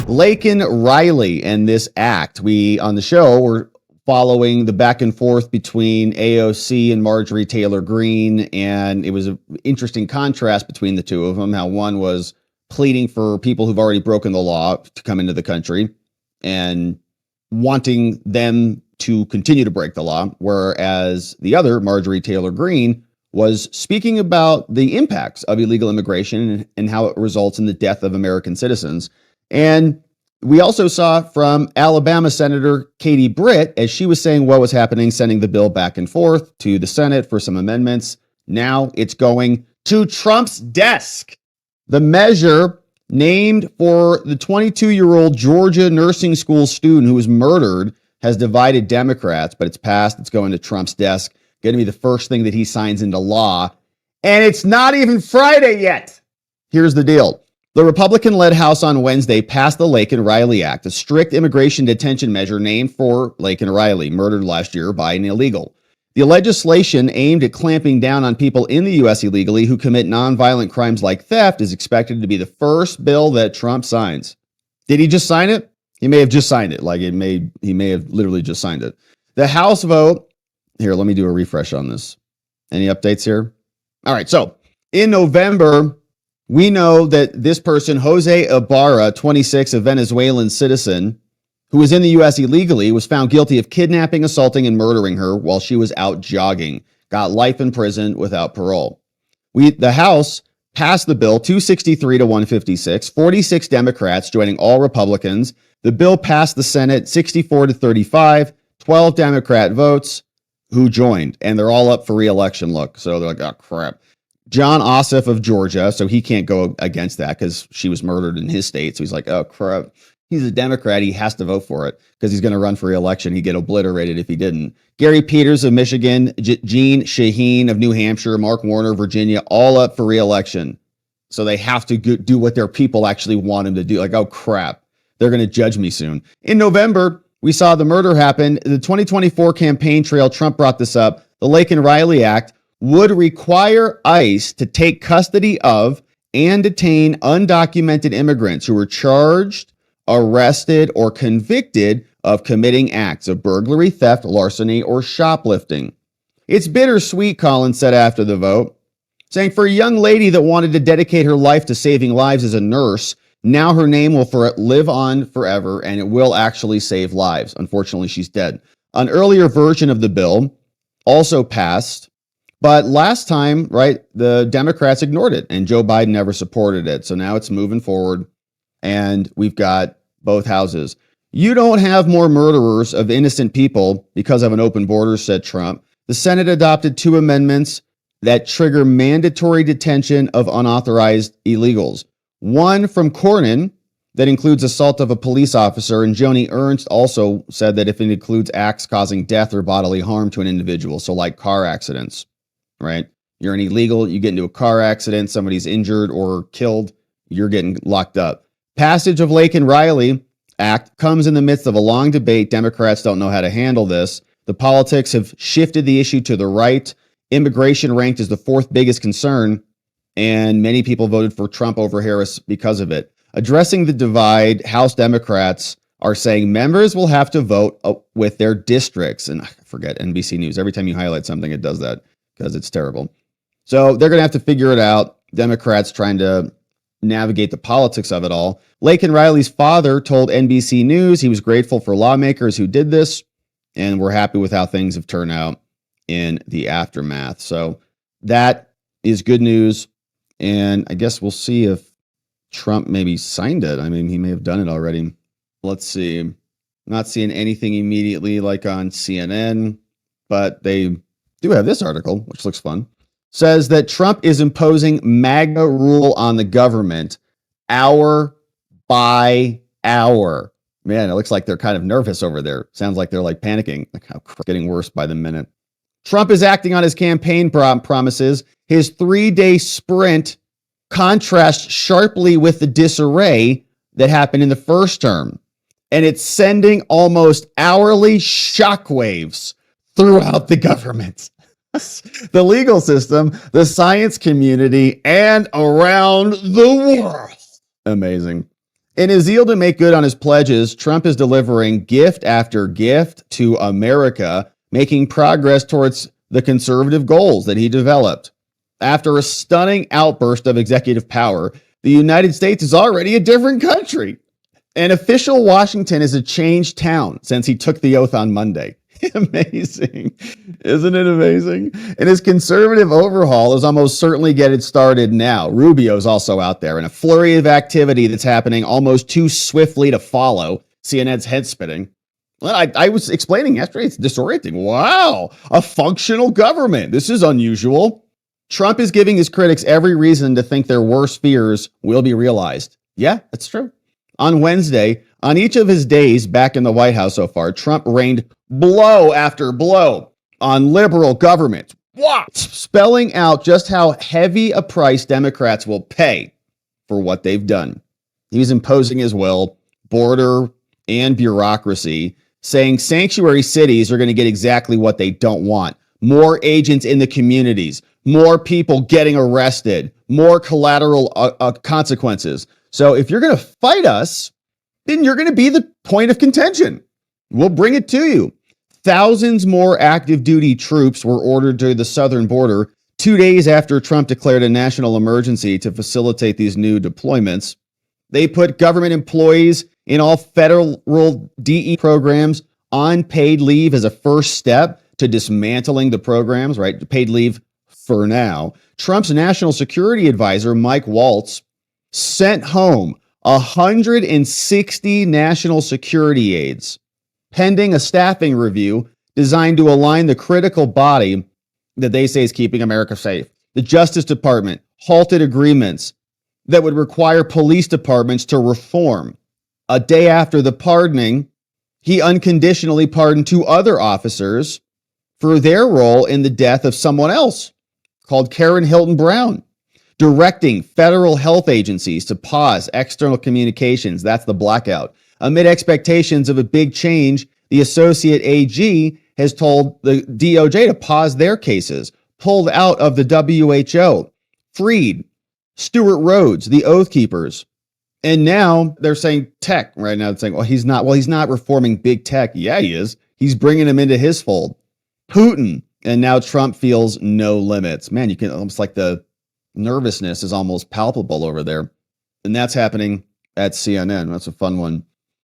Laken Riley and this act. We, on the show, were following the back and forth between AOC and Marjorie Taylor Greene, and it was an interesting contrast between the two of them, how one was pleading for people who've already broken the law to come into the country and wanting them to continue to break the law, whereas the other, Marjorie Taylor Greene, was speaking about the impacts of illegal immigration and how it results in the death of American citizens. And we also saw from Alabama Senator Katie Britt, as she was saying what was happening, sending the bill back and forth to the Senate for some amendments. Now it's going to Trump's desk. The measure named for the 22-year-old Georgia nursing school student who was murdered has divided Democrats, but it's passed. It's going to Trump's desk. Going to be the first thing that he signs into law. And it's not even Friday yet. Here's the deal. The Republican-led House on Wednesday passed the Laken Riley Act, a strict immigration detention measure named for Laken Riley, murdered last year by an illegal. The legislation aimed at clamping down on people in the U.S. illegally who commit nonviolent crimes like theft is expected to be the first bill that Trump signs. Did he just sign it? He may have just signed it. He may have literally just signed it. The House vote. Here, let me do a refresh on this. Any updates here? All right. So in November, we know that this person, Jose Ibarra, 26, a Venezuelan citizen who was in the U.S. illegally, was found guilty of kidnapping, assaulting, and murdering her while she was out jogging. Got life in prison without parole. The House passed the bill 263 to 156, 46 Democrats joining all Republicans. The bill passed the Senate 64 to 35, 12 Democrat votes. Who joined, and they're all up for re-election. Look, so they're like, oh crap. John Ossoff of Georgia, so he can't go against that because she was murdered in his state. So he's like, oh crap. He's a Democrat. He has to vote for it because he's going to run for re-election. He'd get obliterated if he didn't. Gary Peters of Michigan, Jeanne Shaheen of New Hampshire, Mark Warner, Virginia, all up for re-election. So they have to do what their people actually want him to do. Like, oh crap, they're going to judge me soon. In November, we saw the murder happen. The 2024 campaign trail, Trump brought this up. The Laken Riley Act would require ICE to take custody of and detain undocumented immigrants who were charged, arrested, or convicted of committing acts of burglary, theft, larceny, or shoplifting. It's bittersweet, Collins said after the vote, saying for a young lady that wanted to dedicate her life to saving lives as a nurse, now her name will live on forever, and it will actually save lives. Unfortunately, she's dead. An earlier version of the bill also passed, but last time, right, the Democrats ignored it, and Joe Biden never supported it. So now it's moving forward, and we've got both houses. You don't have more murderers of innocent people because of an open border, said Trump. The Senate adopted 2 amendments that trigger mandatory detention of unauthorized illegals. One from Cornyn that includes assault of a police officer, and Joni Ernst also said that if it includes acts causing death or bodily harm to an individual, so like car accidents, right? You're an illegal, you get into a car accident, somebody's injured or killed, you're getting locked up. Passage of Laken Riley Act comes in the midst of a long debate. Democrats don't know how to handle this. The politics have shifted the issue to the right. Immigration ranked as the 4th biggest concern, and many people voted for Trump over Harris because of it. Addressing the divide, House Democrats are saying members will have to vote with their districts. And I forget NBC News. Every time you highlight something, it does that because it's terrible. So they're going to have to figure it out. Democrats trying to navigate the politics of it all. Laken Riley's father told NBC News he was grateful for lawmakers who did this, and we're happy with how things have turned out in the aftermath. So that is good news. And I guess we'll see if Trump maybe signed it. I mean, he may have done it already. Let's see. Not seeing anything immediately like on CNN, but they do have this article, which looks fun. Says that Trump is imposing MAGA rule on the government hour by hour. Man, it looks like they're kind of nervous over there. Sounds like they're like panicking. Like how getting worse by the minute. Trump is acting on his campaign promises. His 3-day sprint contrasts sharply with the disarray that happened in the first term. And it's sending almost hourly shockwaves throughout the government. the legal system, the science community, and around the world. Amazing. In his zeal to make good on his pledges, Trump is delivering gift after gift to America, making progress towards the conservative goals that he developed. After a stunning outburst of executive power, the United States is already a different country. An official Washington is a changed town since he took the oath on Monday. Amazing. Isn't it amazing? And his conservative overhaul is almost certainly getting started now. Rubio's also out there in a flurry of activity that's happening almost too swiftly to follow. CNN's head spinning. Well, I was explaining yesterday, it's disorienting. Wow, a functional government. This is unusual. Trump is giving his critics every reason to think their worst fears will be realized. Yeah, that's true. On Wednesday, on each of his days back in the White House so far, Trump rained blow after blow on liberal government. What? Spelling out just how heavy a price Democrats will pay for what they've done. He's imposing his will, border and bureaucracy, saying sanctuary cities are going to get exactly what they don't want. More agents in the communities, more people getting arrested, more collateral consequences. So if you're going to fight us, then you're going to be the point of contention. We'll bring it to you. Thousands more active duty troops were ordered to the southern border 2 days after Trump declared a national emergency to facilitate these new deployments. They put government employees in all federal DE programs on paid leave as a first step to dismantling the programs, right? Paid leave for now. Trump's national security advisor, Mike Waltz, sent home 160 national security aides, pending a staffing review designed to align the critical body that they say is keeping America safe. The Justice Department halted agreements that would require police departments to reform. A day after the pardoning, he unconditionally pardoned 2 other officers for their role in the death of someone else called Karen Hilton Brown, directing federal health agencies to pause external communications. That's the blackout. Amid expectations of a big change, the associate AG has told the DOJ to pause their cases, pulled out of the WHO, freed Stuart Rhodes, the Oath Keepers. And now they're saying tech right now. It's saying, well, he's not reforming big tech. Yeah, he is. He's bringing him into his fold. Putin. And now Trump feels no limits. Man, you can almost like the nervousness is almost palpable over there. And that's happening at CNN. That's a fun one.